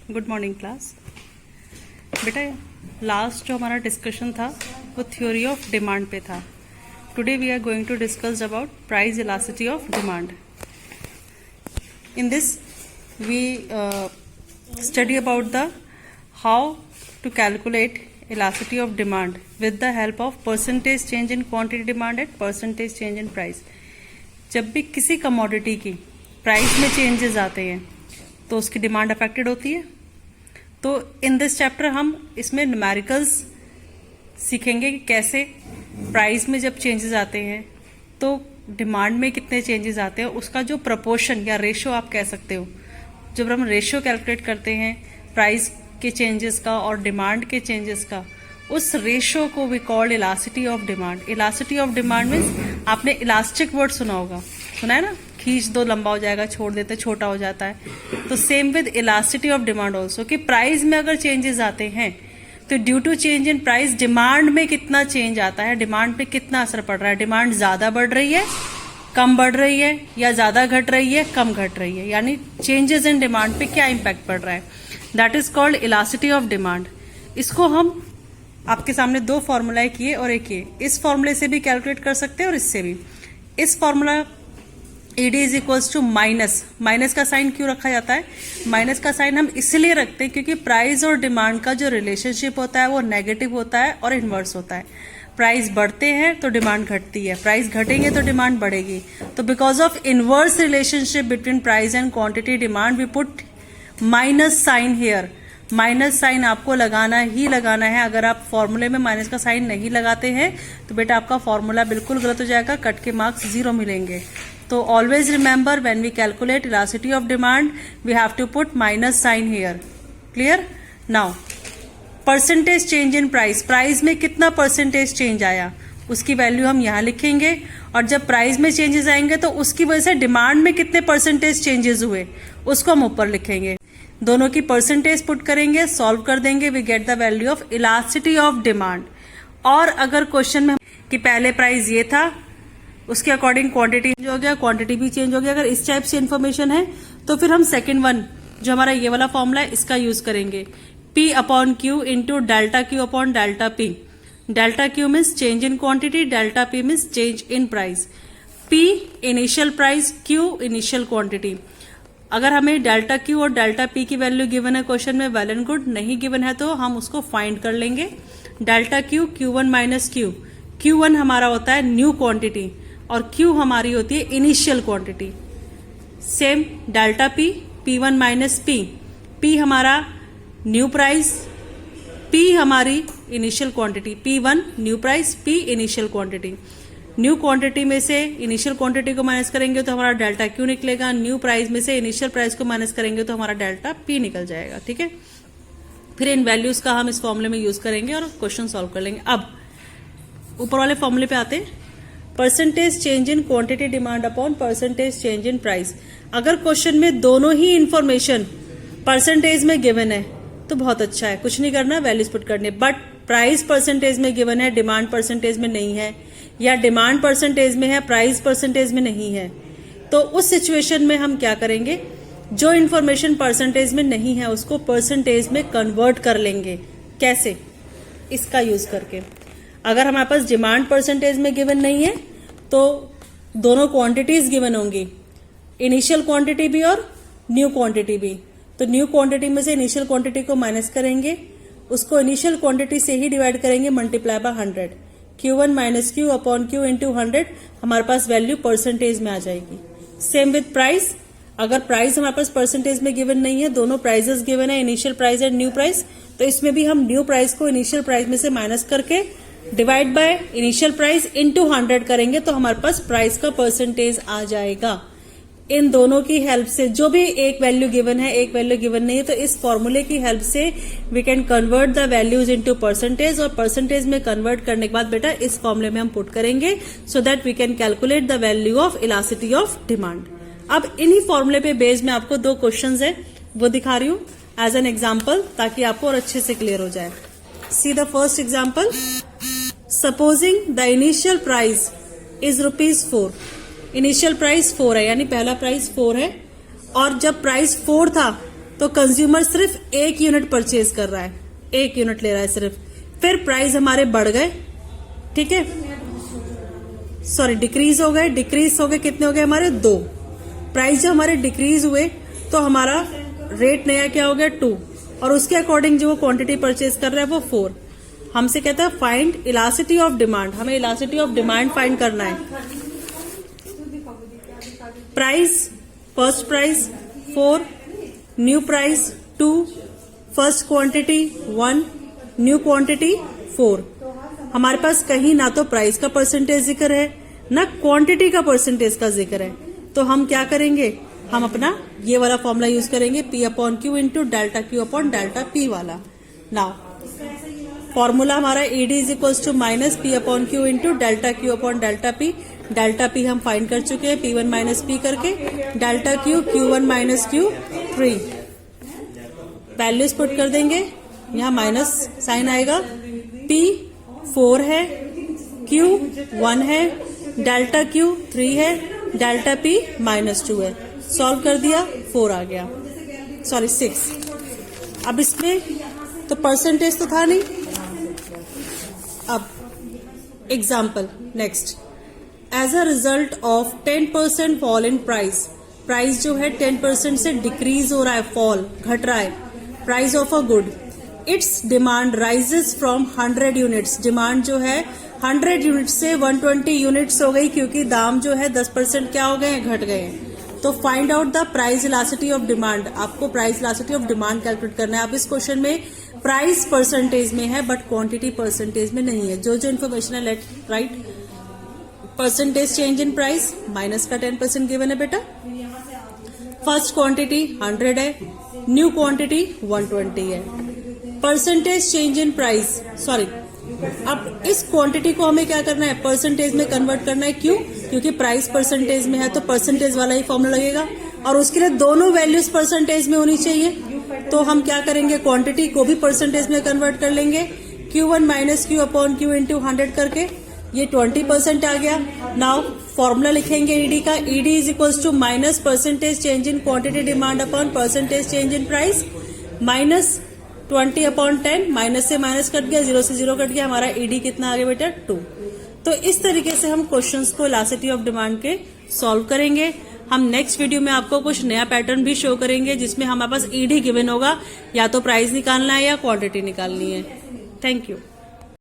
Good morning class. बेटा last जो हमारा डिस्कशन था वो थ्योरी ऑफ डिमांड पे था। Today we are going to discuss about price elasticity of demand. In this we study about the how to calculate elasticity of demand with the help of percentage change in quantity demand and percentage change in price। जब भी किसी commodity की price में changes आते हैं तो उसकी demand affected होती है। तो इन दिस चैप्टर हम इसमें न्यूमेरिकल्स सीखेंगे कि कैसे प्राइस में जब चेंजेस आते हैं तो डिमांड में कितने चेंजेस आते हैं, उसका जो प्रपोर्शन या रेशो आप कह सकते हो, जब हम रेशो कैलकुलेट करते हैं प्राइस के चेंजेस का और डिमांड के चेंजेस का, उस रेशो को we called elasticity of demand. Elasticity of demand means आपने इलास्टिक वर्ड सुना होगा, सुना है ना, खींच दो लंबा हो जाएगा, छोड़ देते छोटा हो जाता है। तो same with elasticity of demand also, कि प्राइस में अगर चेंजेस आते हैं तो due to change in price demand में कितना चेंज आता है, डिमांड पे कितना असर पड़ रहा है, डिमांड ज्यादा बढ़ रही है, कम बढ़ रही है, या ज्यादा घट रही है, कम घट रही है, यानी चेंजेस इन डिमांड पे क्या इंपैक्ट पड़ रहा है, that is called elasticity of demand. इसको हम आपके सामने दो फॉर्मूला किए और एक ये, इस फॉर्मूले से भी कैलकुलेट कर सकते हैं और इससे भी। इस formula ED is equals to minus, minus का साइन क्यों रखा जाता है, माइनस का साइन हम इसलिए रखते हैं क्योंकि प्राइस और डिमांड का जो रिलेशनशिप होता है वो नेगेटिव होता है और इनवर्स होता है। प्राइस बढ़ते हैं तो डिमांड घटती है, प्राइस घटेंगे तो डिमांड बढ़ेगी। तो because of inverse relationship between price and quantity demand we put minus sign here. Minus sign आपको लगाना ही लगाना है। अगर आप फॉर्मूले में माइनस का साइन नहीं लगाते हैं तो बेटा आपका फॉर्मूला बिल्कुल गलत हो जाएगा, कट के मार्क्स 0 मिलेंगे। तो always remember when we calculate elasticity of demand we have to put minus sign here. Clear? Now percentage change in price, price में कितना परसेंटेज चेंज आया उसकी वैल्यू हम यहाँ लिखेंगे, और जब प्राइस में चेंजेस आएंगे तो उसकी वजह से डिमांड में कितने परसेंटेज चेंजेस हुए उसको हम ऊपर लिखेंगे। दोनों की परसेंटेज पुट करेंगे, सॉल्व कर देंगे, we get the value of elasticity of demand. और अगर क्वेश्चन में कि पहले प्राइस ये था, उसके अकॉर्डिंग क्वांटिटी चेंज हो गया, क्वांटिटी भी चेंज हो गया, अगर इस टाइप से इन्फॉर्मेशन है तो फिर हम सेकंड वन जो हमारा ये वाला फॉर्मूला है इसका यूज करेंगे, P upon Q into delta Q upon delta P। Delta Q means change in quantity, delta P means change in price. P initial price, Q initial quantity. अगर हमें delta Q और delta P की value given है question में, well and good, नहीं given है तो हम उसको फाइंड कर लेंगे। Delta Q Q1 minus Q, Q1 हमारा होता है न्यू क्वांटिटी और Q हमारी होती है initial quantity. Same delta P P1 minus P, P हमारा न्यू प्राइस, P हमारी initial quantity, P1 new price, P initial quantity. New quantity में से इनिशियल क्वांटिटी को माइनस करेंगे तो हमारा डेल्टा Q निकलेगा, न्यू प्राइस में से इनिशियल प्राइस को माइनस करेंगे तो हमारा डेल्टा P निकल जाएगा। ठीक है, फिर इन वैल्यूज का हम इस फॉर्मूले में यूज करेंगे और क्वेश्चन सॉल्व कर लेंगे। अब ऊपर वाले फॉर्मूले पे आते हैं, percentage change in quantity demand upon percentage change in price. अगर क्वेश्चन में दोनों ही इंफॉर्मेशन परसेंटेज में गिवन है तो बहुत अच्छा है, कुछ नहीं करना, वैल्यूज पुट करने। बट प्राइस परसेंटेज में गिवन है, डिमांड परसेंटेज में नहीं है, या डिमांड परसेंटेज में है, प्राइस परसेंटेज में नहीं है, तो उस सिचुएशन में हम क्या करेंगे, जो इन्फॉर्मेशन परसेंटेज में नहीं है उसको परसेंटेज में कन्वर्ट कर लेंगे। कैसे? इसका यूज करके। अगर हमारे पास डिमांड परसेंटेज में गिवन नहीं है तो दोनों क्वांटिटीज गिवन होंगी, इनिशियल क्वांटिटी भी और न्यू क्वांटिटी भी। तो न्यू क्वांटिटी में से इनिशियल क्वांटिटी को माइनस करेंगे, उसको इनिशियल क्वांटिटी से ही डिवाइड करेंगे, multiply by 100, Q1 minus Q upon Q into 100, हमारे पास वैल्यू परसेंटेज में आ जाएगी। सेम विद प्राइस, अगर प्राइस हमारे पास परसेंटेज में गिवन नहीं है, दोनों प्राइजेस गिवन है, initial price and new price, तो इसमें भी हम न्यू प्राइस को इनिशियल प्राइस में से माइनस करके divide by initial price into 100 करेंगे तो हमारे पास प्राइस का परसेंटेज आ जाएगा। इन दोनों की हेल्प से, जो भी एक वैल्यू गिवन है एक वैल्यू गिवन नहीं है, तो इस फॉर्मूले की हेल्प से we can convert the values into percentage, और परसेंटेज में कन्वर्ट करने के बाद बेटा इस फॉर्मूले में हम पुट करेंगे so that we can calculate the value of elasticity of demand. अब इन्हीं फॉर्मूले पे बेस में आपको दो क्वेश्चंस है वो दिखा रही हूं एज एन एग्जाम्पल, ताकि आपको और अच्छे से क्लियर हो जाए। See the first example, supposing the initial price is ₹4। Initial price 4 है, यानी पहला प्राइस 4 है, और जब प्राइस 4 था तो कंज्यूमर सिर्फ 1 यूनिट परचेज कर रहा है, 1 यूनिट ले रहा है सिर्फ। फिर प्राइस हमारे बढ़ गए, ठीक है, सॉरी डिक्रीज हो गए। डिक्रीज हो गए, कितने हो गए हमारे 2। प्राइस जो हमारे डिक्रीज हुए तो हमारा रेट नया क्या हो गया 2, और उसके अकॉर्डिंग जो वो क्वांटिटी परचेज कर रहा है वो 4। हमसे कहता है फाइंड इलास्टिसिटी ऑफ डिमांड, हमें इलास्टिसिटी ऑफ डिमांड फाइंड करना है। Price, first price 4, new price 2, first quantity 1, new quantity 4। हमारे पास कहीं ना तो प्राइस का परसेंटेज जिक्र है ना क्वांटिटी का परसेंटेज का जिक्र है, तो हम क्या करेंगे, हम अपना ये वाला फॉर्मूला यूज करेंगे P/Q इंटू डेल्टा Q/P वाला। नाउ फॉर्मूला हमारा ED is equals to minus P/Q into delta Q/P। Delta P हम फाइंड कर चुके हैं, P1 माइनस P करके, delta Q Q1 minus Q3। Values put कर देंगे, यहाँ माइनस साइन आएगा। P 4 है, Q 1 है, डेल्टा Q 3 है, डेल्टा P -2 है। सॉल्व कर दिया, 4 आ गया, सॉरी 6। अब इसमें तो परसेंटेज तो था नहीं। अब example next, as a result of 10% fall in price, price जो है 10% से डिक्रीज हो रहा है, फॉल घट रहा है, price of a good, it's demand rises from 100 units. Demand जो है 100 यूनिट से 120 यूनिट्स हो गई, क्योंकि दाम जो है 10% क्या हो गए हैं, घट गए हैं। तो find out the price elasticity of demand, आपको price elasticity of demand calculate करना है। अब इस क्वेश्चन में प्राइस परसेंटेज में है बट क्वांटिटी परसेंटेज में नहीं है। जो जो इन्फॉर्मेशन है let write, percentage change in price minus का 10% गिवन है बेटा। फर्स्ट क्वांटिटी 100 है, न्यू क्वांटिटी 120 है। Percentage change in price, sorry, अब इस क्वांटिटी को हमें क्या करना है, परसेंटेज में कन्वर्ट करना है। क्यों? क्योंकि प्राइस परसेंटेज में है तो परसेंटेज वाला ही फॉर्मूला लगेगा, और उसके लिए दोनों वैल्यूज परसेंटेज में होनी चाहिए। तो हम क्या करेंगे, क्वांटिटी को भी परसेंटेज में कन्वर्ट कर लेंगे, Q1 माइनस Q/Q इंटू 100 करके, ये 20% आ गया। नाउ फॉर्मूला लिखेंगे ED का, ED is equals to minus percentage change in quantity demand upon percentage change in price, minus 20/10, minus से माइनस कट गया, 0 से 0 कट गया, हमारा ED कितना आ गया बेटा 2। तो इस तरीके से हम क्वेश्चंस को इलास्टिसिटी ऑफ डिमांड के सॉल्व करेंगे। हम नेक्स्ट वीडियो में आपको कुछ नया पैटर्न भी शो करेंगे, जिसमें हमारे पास ED गिवन होगा, या तो प्राइस निकालना है या क्वांटिटी निकालनी है। Thank you.